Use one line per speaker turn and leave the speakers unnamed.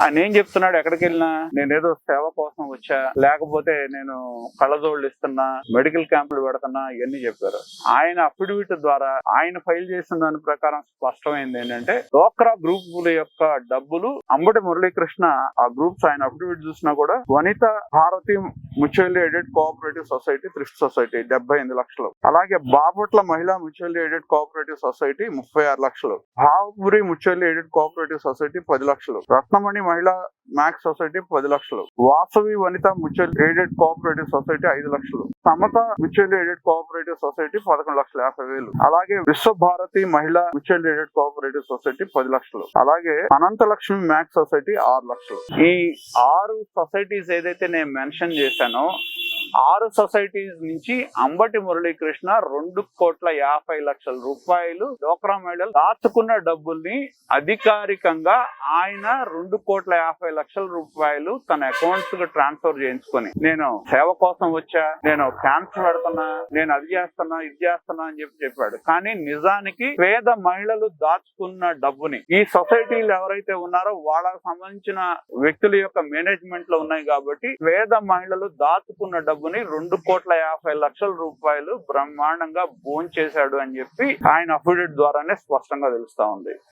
ఆయన ఏం చెప్తున్నాడు, ఎక్కడికి వెళ్ళినా నేనేదో సేవ కోసం వచ్చా, లేకపోతే నేను కళ్ళజోళ్ళు ఇస్తున్నా, మెడికల్ క్యాంపులు పెడుతున్నా, ఇవన్నీ చెప్పారు. ఆయన అఫిడవిట్ ద్వారా ఆయన ఫైల్ చేసిన దాని ప్రకారం స్పష్టమైంది ఏంటంటే డోక్రా గ్రూపుల యొక్క డబ్బులు అంబటి మురళీకృష్ణ ఆ గ్రూప్స్ ఆయన అఫిడవిట్ చూసినా కూడా Vanitha Bharathi mutually aided cooperative society thrift society 78 లక్షలు, అలాగే బాపట్ల మహిళా మ్యూచువల్లీ ఎయిడెడ్ కోఆపరేటివ్ సొసైటీ 36 లక్షలు, Bhavapuri mutually aided cooperative society 10 లక్షలు, రత్నమణి మహిళా మ్యాక్స్ సొసైటీ 10 లక్షలు, Vasavi Vanitha mutual aided cooperative society 5 లక్షలు, Samatha mutual aided cooperative society 11,50,000, అలాగే విశ్వభారతి మహిళా మ్యూచువల్ ఎయిడెడ్ కోఆపరేటివ్ సొసైటీ 10 లక్షలు, అలాగే అనంతలక్ష్మి మ్యాక్స్ సొసైటీ 6 లక్షలు. ఈ 6 సొసైటీస్ ఏదైతే నేను మెన్షన్ చేశానో 6 సొసైటీస్ నుంచి అంబటి మురళీకృష్ణ 2,50,00,000 రూపాయలు డోక్రా మహిళలు దాచుకున్న డబ్బుల్ని అధికారికంగా ఆయన 2,50,00,000 రూపాయలు తన అకౌంట్స్ కు ట్రాన్స్ఫర్ చేయించుకొని, నేను సేవ కోసం వచ్చా, నేను క్యాంప్స్ పెడుతున్నా, నేను అది చేస్తున్నా ఇది చేస్తున్నా అని చెప్పాడు. కానీ నిజానికి పేద మహిళలు దాచుకున్న డబ్బుని ఈ సొసైటీలు ఎవరైతే ఉన్నారో వాళ్ళకి సంబంధించిన వ్యక్తుల యొక్క మేనేజ్మెంట్ లో ఉన్నాయి కాబట్టి పేద మహిళలు దాచుకున్న డబ్బుని 2,50,00,000 రూపాయలు బ్రహ్మాండంగా భోంచేశాడు అని చెప్పి ఆయన అఫిడవిట్ ద్వారానే స్పష్టంగా తెలుస్తా ఉంది.